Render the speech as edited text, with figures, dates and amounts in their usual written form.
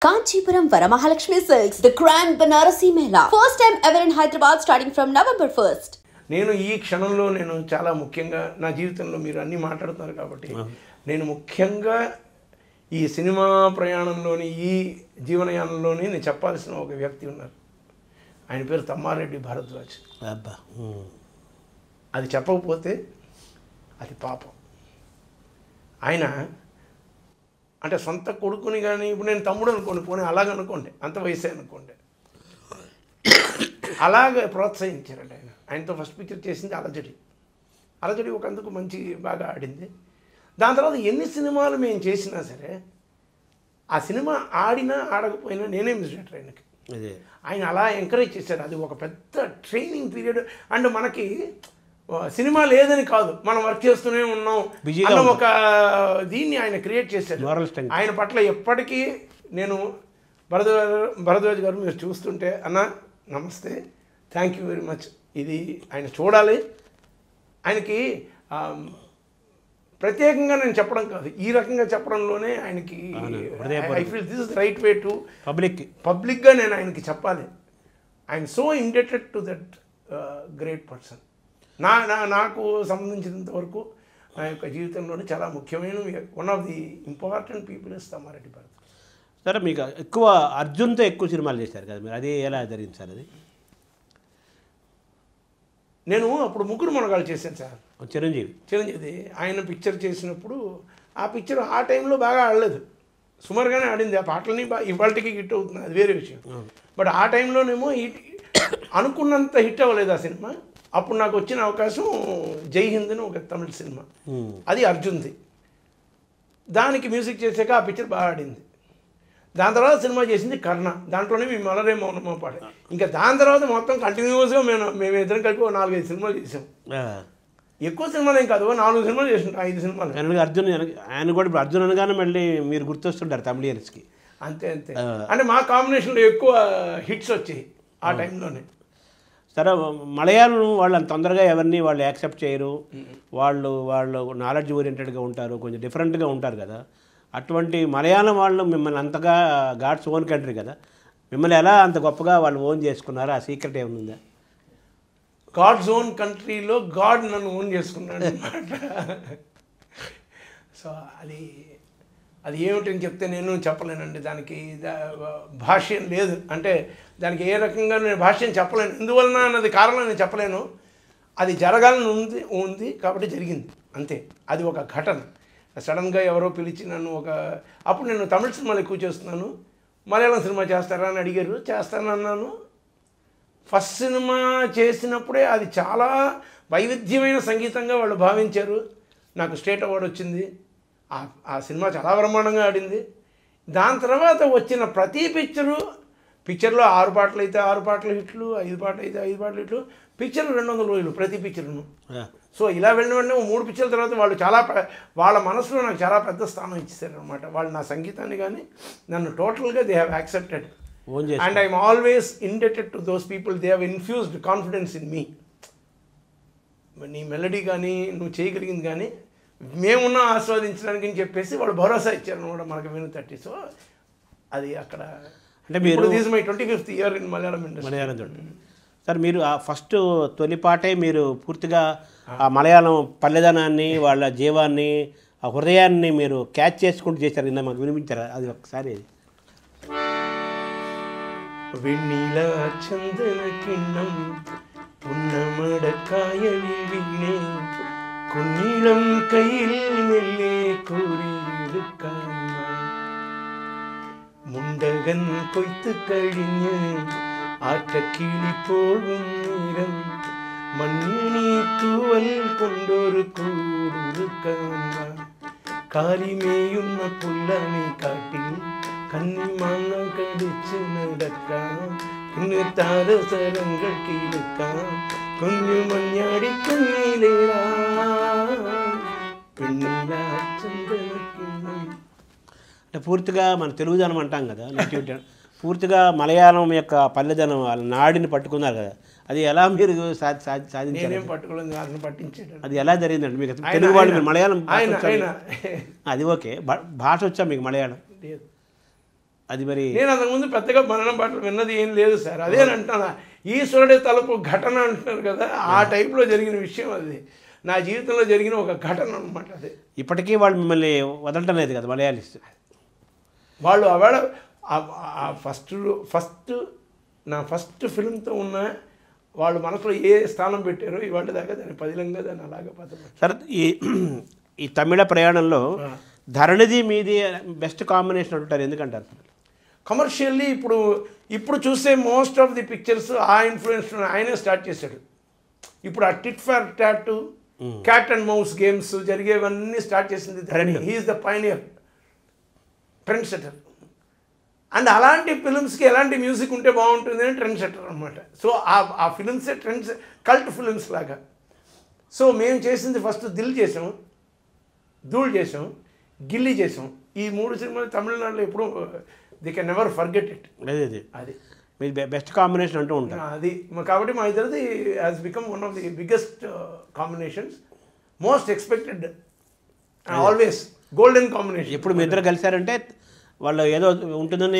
Kanchipuram Varamahalakshmi Silks, the Grand Banarasi Mela. First time ever in Hyderabad starting from November 1st. నేను ఈ క్షణంలో చాలా ముఖ్యంగా నా జీవితంలో మీరు అన్నీ మాట్లాడుతున్నారు కాబట్టి నేను ముఖ్యంగా ఈ సినిమా ప్రయాణంలోని ఈ జీవనయానంలోని నేను చెప్పాల్సిన ఒక వ్యక్తి ఉన్నారు. ఆయన పేరు తమ్మారెడ్డి భరద్వాజ్. అబ్బా అది చెప్పకపోతే అది పాపం. ఆయన అంటే సొంత కొడుకుని కానీ ఇప్పుడు నేను తమ్ముడు అనుకోండి, పోనీ అలాగనుకోండి, అంత వయసే అనుకోండి, అలాగే ప్రోత్సహించారండి ఆయన. ఆయనతో ఫస్ట్ పిక్చర్ చేసింది అలజడి ఒకందుకు మంచి బాగా ఆడింది. దాని తర్వాత ఎన్ని సినిమాలు మేము చేసినా సరే ఆ సినిమా ఆడినా ఆడకపోయినా నేనే మిస్టర్ ఆయనకి. ఆయన అలా ఎంకరేజ్ చేశారు. అది ఒక పెద్ద ట్రైనింగ్ పీరియడ్. అండ్ మనకి సినిమా లేదని కాదు, మనం వర్క్ చేస్తూనే ఉన్నాం అన్న ఒక దీన్ని ఆయన క్రియేట్ చేశారు. ఆయన పట్ల ఎప్పటికీ నేను భరద్వాజ్ గారు మీరు చూస్తుంటే అన్న నమస్తే, థ్యాంక్ యూ వెరీ మచ్. ఇది ఆయన చూడాలి. ఆయనకి ప్రత్యేకంగా నేను చెప్పడం కాదు, ఈ రకంగా చెప్పడంలోనే ఆయనకి I feel this is right way to పబ్లిక్గా నేను ఆయనకి చెప్పాలి. I'm so indebted to that great person. నాకు సంబంధించినంత వరకు నా యొక్క జీవితంలోనే చాలా ముఖ్యమైన one of the important people is Tammareddy Bharat. సరే, మీకు ఎక్కువ అర్జున్తో ఎక్కువ సినిమాలు చేశారు కదా మీరు, అది ఎలా జరిగింది సార్? అది నేను అప్పుడు ముగ్గురు మనగాళ్ళు చేశాను సార్. చిరంజీవి ఆయన పిక్చర్ చేసినప్పుడు ఆ పిక్చర్ ఆ టైంలో బాగా ఆడలేదు, సుమారుగానే ఆడింది. ఆ పాటలని ఇవాళకి హిట్ అవుతుంది, అది వేరే విషయం. బట్ ఆ టైంలోనేమో అనుకున్నంత హిట్ అవ్వలేదు ఆ సినిమా. అప్పుడు నాకు వచ్చిన అవకాశం జై హింద్ అని ఒక తమిళ సినిమా, అది అర్జున్ది. దానికి మ్యూజిక్ చేసాక ఆ పిక్చర్ బాగా ఆడింది. దాని తర్వాత సినిమా చేసింది కర్ణ, దాంట్లోనే మేము మలరే మౌనమో పాట. ఇంకా దాని తర్వాత మొత్తం కంటిన్యూస్గా మేము ఇద్దరం కలిపి 4-5 సినిమాలు చేసాం. ఎక్కువ సినిమాలు ఏం కాదు, 4 సినిమాలు చేసింటాం, 5 సినిమాలు. అర్జున్ ఆయన కూడా ఇప్పుడు అర్జున్ అనగానే మళ్ళీ మీరు గుర్తొస్తుంటారు తమిళియన్స్కి. అంతే అంటే మా కాంబినేషన్లో ఎక్కువ హిట్స్ వచ్చాయి ఆ టైంలోనే. సరే, మలయాళం వాళ్ళు అంత తొందరగా ఎవరిని వాళ్ళు యాక్సెప్ట్ చేయరు, వాళ్ళు నాలెడ్జ్ ఓరియంటెడ్గా ఉంటారు, కొంచెం డిఫరెంట్గా ఉంటారు కదా. అటువంటి మలయాళం వాళ్ళు మిమ్మల్ని అంతగా గాడ్స్ ఓన్ కంట్రీ కదా, మిమ్మల్ని ఎలా అంత గొప్పగా వాళ్ళు ఓన్ చేసుకున్నారు? ఆ సీక్రెట్ ఏముందా? గాడ్స్ ఓన్ కంట్రీలో గాడ్ నన్ను ఓన్ చేసుకున్నాడు అన్నమాట. సో అది ఏమిటని చెప్తే నేను చెప్పలేనండి. దానికి భాష్యం లేదు. అంటే దానికి ఏ రకంగా నేను భాష్యం చెప్పలేను. ఎందువలన అన్నది కారణం నేను చెప్పలేను. అది జరగాలని ఉంది కాబట్టి జరిగింది, అంతే. అది ఒక ఘటన. సడన్గా ఎవరో పిలిచి నన్ను అప్పుడు నేను తమిళ సినిమాలు ఎక్కువ చేస్తున్నాను, మలయాళం సినిమా చేస్తారా అని అడిగారు, చేస్తానన్నాను. ఫస్ట్ సినిమా చేసినప్పుడే అది చాలా వైవిధ్యమైన సంగీతంగా వాళ్ళు భావించారు. నాకు స్టేట్ అవార్డు వచ్చింది. ఆ సినిమా చాలా బ్రహ్మాండంగా ఆడింది. దాని తర్వాత వచ్చిన ప్రతి పిక్చర్లో 6 పాటలు అయితే 6 పాటలు హిట్లు, 5 పాటలు అయితే 5 పాటలు హిట్లు. పిక్చర్లు 200 రోజులు ప్రతి పిక్చర్ను. సో ఇలా వెళ్ళిన వెంటనే 3 పిక్చర్ల తర్వాత వాళ్ళు వాళ్ళ మనసులో నాకు చాలా పెద్ద స్థానం ఇచ్చేసారు అనమాట. వాళ్ళు నా సంగీతాన్ని కానీ నన్ను టోటల్గా they have accepted. And I'm always indebted to those people. They have infused confidence in me. నీ మెలడీ కానీ నువ్వు చేయగలిగింది కానీ మేమున్నా ఆస్వాదించడానికి అని చెప్పేసి వాళ్ళు భరోసా ఇచ్చారు అనమాట మనకు వెనుతట్టి. సో అది అక్కడ అంటే మీరు this my 25th year in Malayalam industry. Sir, మీరు ఆ ఫస్ట్ తొలిపాటే మీరు పూర్తిగా ఆ మలయాళం పల్లెదనాన్ని, వాళ్ళ జీవాన్ని, ఆ హృదయాన్ని మీరు క్యాచ్ చేసుకుంటూ చేశారు. నిన్న మాకు వినిపించారా అది ఒకసారి? വെണ്ണില ചന്ദന കിണ്ണം പുന്നമടക്കായഴി വീണേ കുഞ്ഞിളം കയ്യിൽ മെല്ലെ കോരിയെടുക്കാൻ മുണ്ടകൻ കൊയ്ത്ത് കഴിഞ്ഞ് ആറ്റക്കിളി പോകും നേരം മണ്ണിണി തൂവൽ കൊണ്ടൊരു കൂടൊരുക്കാൻ കാലിമേയുന്ന പുല്ലണി കാട്ടിൽ കന്നിമാങ്ങ കടിച്ച് നടക്കാം, പിന്നെ താരസരങ്ങൾ കീഴക്കാം, കുഞ്ഞു മഞ്ഞാടി കുഞ്ഞിലേറാ పెళ్ళిళ్ళ చందనకిన్నం. అంటే పూర్తిగా మన తెలుగుదనం అంటాం కదా, పూర్తిగా మలయాళం యొక్క పల్లెదనం వాళ్ళ నాడిని పట్టుకున్నారు కదా, అది ఎలా మీరు సాధించారు? పట్టుకోలేదు, వాళ్ళని పట్టించాడు. అది ఎలా జరిగిందండి? మీకు తెలుగు వాళ్ళు మీరు మలయాళం అది ఓకే, భాష వచ్చా మీకు మలయాళం? అది మరి నేను అంతకుముందు పెద్దగా మరణం పాటలు విన్నది ఏం లేదు సార్. అదే అంటున్నా, ఈశ్వరుడే తలపు ఘటన అంటున్నారు కదా, ఆ టైప్లో జరిగిన విషయం అది. నా జీవితంలో జరిగిన ఒక ఘటన అనమాట అది. ఇప్పటికీ వాళ్ళు మిమ్మల్ని వదలటం లేదు కదా మలయాళీస్. వాళ్ళు ఆవిడ నా ఫస్ట్ ఫిల్మ్తో ఉన్న వాళ్ళు మనసులో ఏ స్థానం పెట్టారో ఇవాళ దాకా దాన్ని పదిలంగా దాన్ని అలాగే పదం. సార్ ఈ తమిళ ప్రయాణంలో ధరణిది మీది బెస్ట్ కాంబినేషన్ అంటారు, ఎందుకంటారు? కమర్షియల్లీ ఇప్పుడు చూసే మోస్ట్ ఆఫ్ ది పిక్చర్స్ ఆ ఇన్ఫ్లుయెన్స్ ఆయనే స్టార్ట్ చేశాడు. ఇప్పుడు ఆ tit for tat, cat and mouse games జరిగేవన్నీ స్టార్ట్ చేసింది Dharani. He is the pioneer, trendsetter. And అలాంటి ఫిల్మ్స్కి ఎలాంటి మ్యూజిక్ ఉంటే బాగుంటుంది అని ట్రెండ్ సెటర్ అనమాట. సో ఆ ఫిల్మ్సే ట్రెండ్స్, కల్ట్ ఫిల్మ్స్ లాగా. సో మేము చేసింది ఫస్ట్ దిల్ చేసాం, ధూళ్ చేసాం, గిల్లీ చేసాం. ఈ 3 సినిమాలు తమిళనాడులో ఎప్పుడు they can never forget it. అది మీ బెస్ట్ కాంబినేషన్ అంటూ ఉంటారు. అది కాబట్టి మా ఇద్దరిది has become one of the biggest combinations, most expected, always golden combination. ఎప్పుడు మీ ఇద్దరు కలిసారంటే వాళ్ళు ఏదో ఉంటుందని